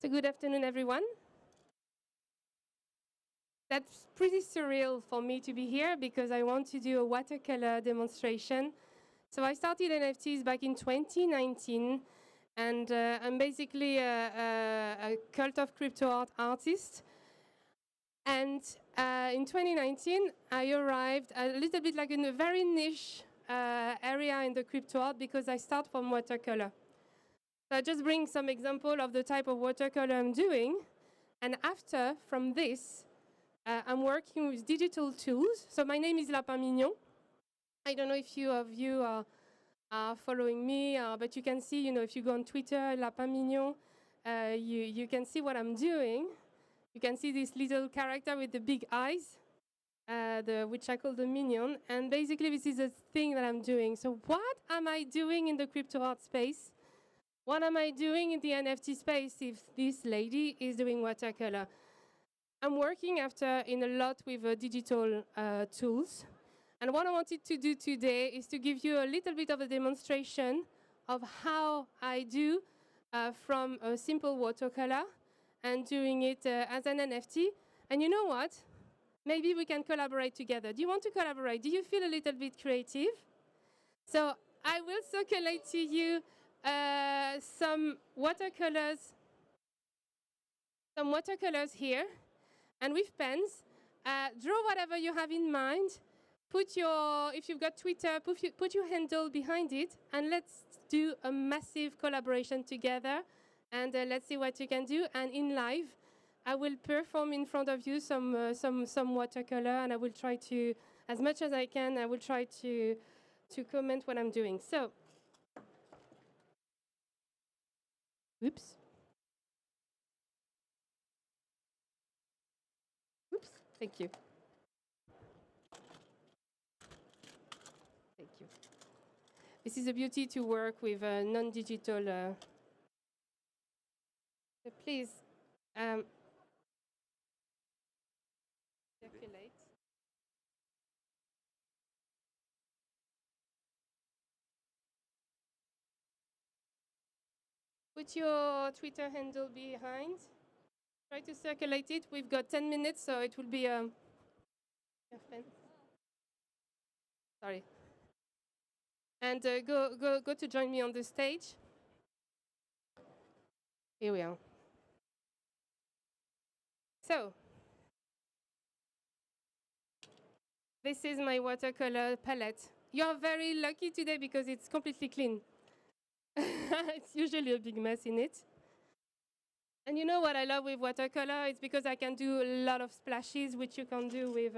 So good afternoon, everyone. That's pretty surreal for me to be here because I want to do a watercolor demonstration. So I started NFTs back in 2019, and I'm basically a cult of crypto art artist. And in 2019, I arrived a little bit like in a very niche area in the crypto art because I start from watercolor. So I just bring some example of the type of watercolor I'm doing. And after, from this, I'm working with digital tools. So my name is Lapin Mignon. I don't know if few of you are following me, but you can see, if you go on Twitter, Lapin Mignon, you can see what I'm doing. You can see this little character with the big eyes, which I call the Mignon. And basically, this is the thing that I'm doing. So what am I doing in the crypto art space? What am I doing in the NFT space if this lady is doing watercolor? I'm working in a lot with digital tools. And what I wanted to do today is to give you a little bit of a demonstration of how I do from a simple watercolor and doing it as an NFT. And you know what? Maybe we can collaborate together. Do you want to collaborate? Do you feel a little bit creative? So I will circulate to you some watercolors here. And with pens, draw whatever you have in mind. If you've got Twitter, put your handle behind it, and let's do a massive collaboration together. And let's see what you can do. And in live, I will perform in front of you some watercolor, and I will try to, as much as I can, I will try to comment what I'm doing. So, oops. Oops, thank you. Thank you. This is a beauty to work with non-digital. So please circulate. Put your Twitter handle behind. Try to circulate it. We've got 10 minutes, so it will be sorry. And go to join me on the stage. Here we are. So, this is my watercolor palette. You are very lucky today because it's completely clean. It's usually a big mess in it. And you know what I love with watercolor? It's because I can do a lot of splashes, which you can do with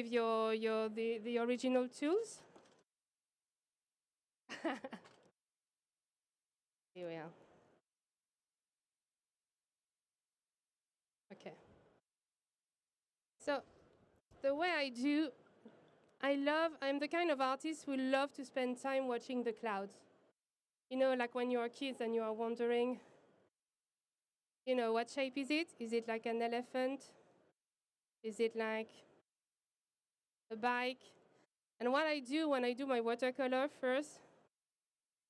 the original tools. Here we are. Okay. So the way I'm the kind of artist who love to spend time watching the clouds. You know, like when you're kids and you are wondering, what shape is it? Is it like an elephant? Is it like a bike? And what I do when I do my watercolor first,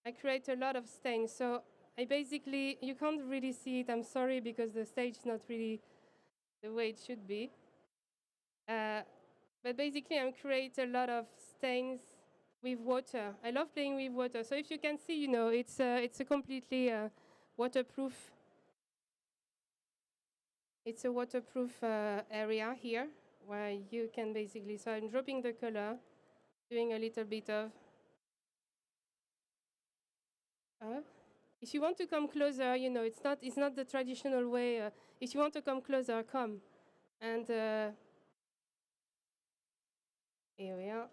I create a lot of stains. So you can't really see it. I'm sorry because the stage is not really the way it should be. But basically, I create a lot of stains with water. I love playing with water. So if you can see, it's a completely waterproof. It's a waterproof area here where you can basically. So I'm dropping the color, doing a little bit of. If you want to come closer, it's not the traditional way. If you want to come closer, come. And here we are.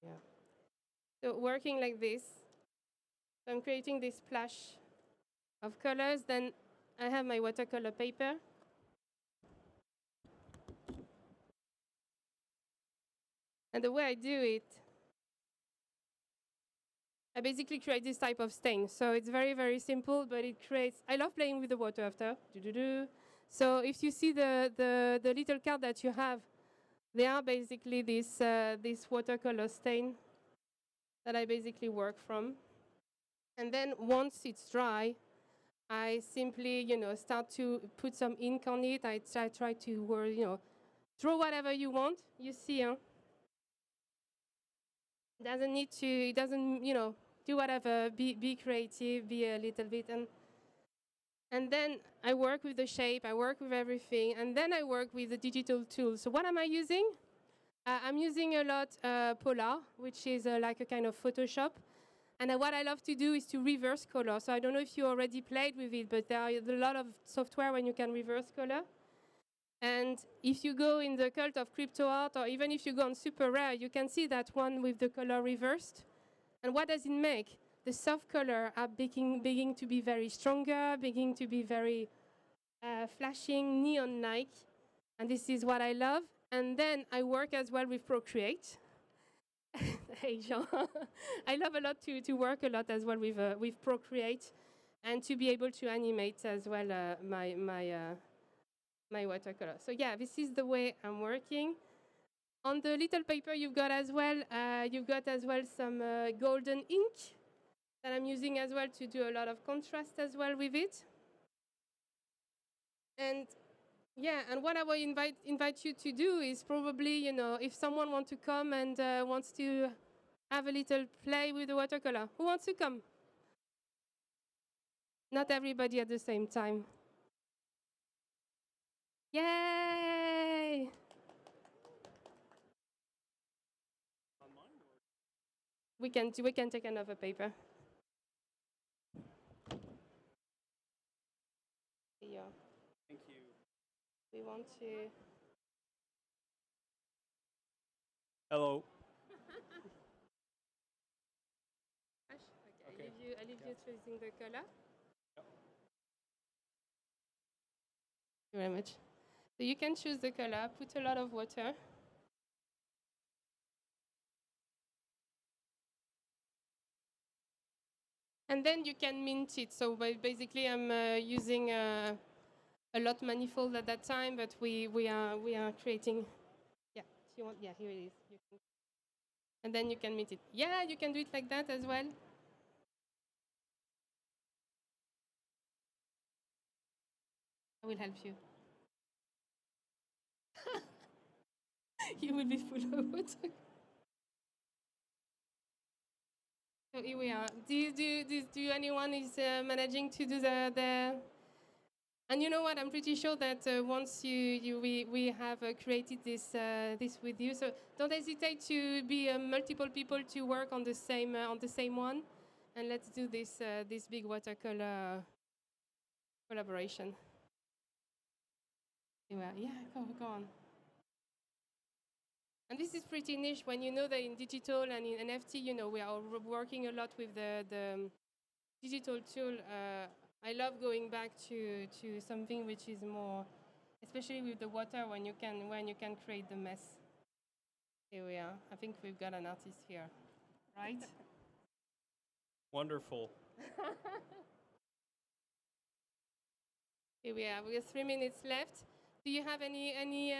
Yeah. So working like this, so I'm creating this splash of colors. Then I have my watercolor paper. And the way I do it, I basically create this type of stain. So it's very, very simple, but it creates. I love playing with the water after. So if you see the little card that you have, they are basically this watercolor stain that I basically work from. And then once it's dry, I simply, start to put some ink on it. I try to, draw whatever you want. You see, huh? Doesn't need to. It doesn't, do whatever. Be creative. Be a little bit, and then I work with the shape. I work with everything, and then I work with the digital tools. So what am I using? I'm using a lot Polar, which is like a kind of Photoshop. And what I love to do is to reverse color. So I don't know if you already played with it, but there are a lot of software when you can reverse color. And if you go in the cult of crypto art, or even if you go on super rare, you can see that one with the color reversed. And what does it make? The soft color are beginning to be very stronger, beginning to be very flashing, neon-like. And this is what I love. And then I work as well with Procreate. Hey, Jean. I love a lot to work a lot as well with Procreate and to be able to animate as well my watercolor. So yeah, this is the way I'm working. On the little paper you've got as well some golden ink that I'm using as well to do a lot of contrast as well with it. And yeah, and what I will invite you to do is probably, if someone wants to come and wants to have a little play with the watercolor. Who wants to come? Not everybody at the same time. Yay! We can take another paper. Yeah. Thank you. We want to. Hello. Okay. I leave you choosing the color. Yep. Thank you very much. So you can choose the color, put a lot of water. And then you can mint it. So basically I'm using a lot manifold at that time, but we are creating. Yeah, if you want, yeah, here it is. And then you can mint it. Yeah, you can do it like that as well. I will help you. You will be full of water. So here we are. Do anyone is managing to do the? And you know what? I'm pretty sure that once we have created this with you. So don't hesitate to be multiple people to work on the same one, and let's do this big watercolor collaboration. Here we are. Yeah, go on. And this is pretty niche when you know that in digital and in NFT, we are working a lot with the digital tool. I love going back to something which is more, especially with the water when you can create the mess. Here we are. I think we've got an artist here, right? Wonderful. Here we are. We have 3 minutes left. Do you have any?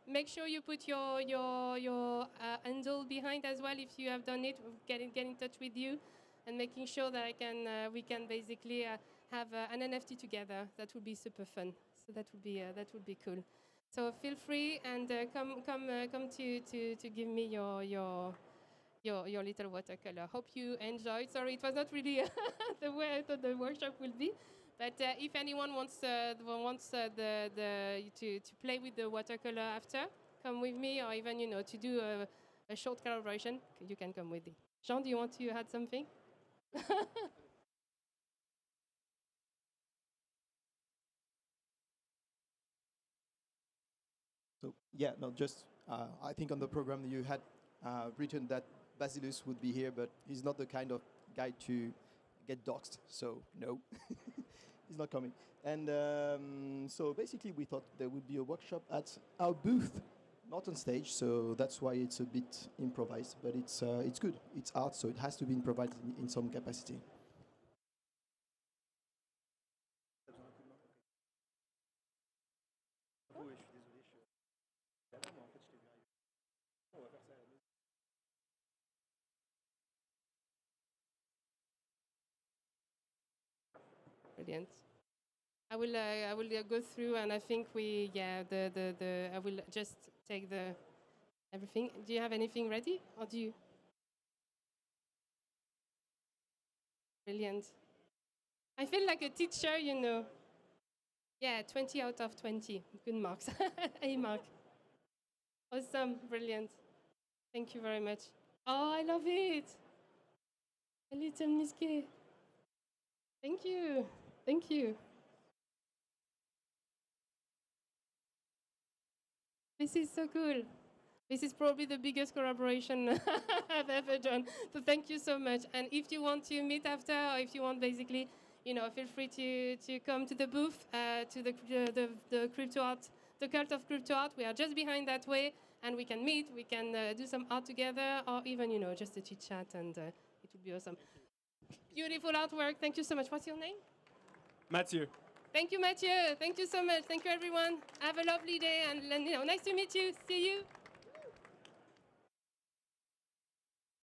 Make sure you put your handle behind as well. If you have done it, get in touch with you, and making sure that we can basically have an NFT together. That would be super fun. So that would be cool. So feel free and come to give me your little watercolor. Hope you enjoyed. Sorry, it was not really the way I thought the workshop will be. But if anyone wants to play with the watercolor after, come with me, or even to do a short collaboration, you can come with me. Jean, do you want to add something? So yeah, no, just I think on the program you had written that Basilus would be here, but he's not the kind of guy to get doxxed. So no, he's not coming. And so basically, we thought there would be a workshop at our booth, not on stage. So that's why it's a bit improvised, but it's good. It's art, so it has to be improvised in some capacity. Brilliant. I will go through, and I think I will just take the everything. Do you have anything ready, or do you? Brilliant. I feel like a teacher, you know. Yeah, 20 out of 20. Good marks. A mark. Awesome. Brilliant. Thank you very much. Oh, I love it. A little Miske. Thank you. Thank you. This is so cool. This is probably the biggest collaboration I've ever done. So thank you so much. And if you want to meet after, or if you want basically, feel free to come to the booth, to the crypto art, the cult of crypto art. We are just behind that way, and we can meet, we can do some art together, or even, just a chit chat, and it would be awesome. Beautiful artwork. Thank you so much. What's your name? Mathieu. Thank you, Mathieu. Thank you so much. Thank you, everyone. Have a lovely day, and nice to meet you. See you.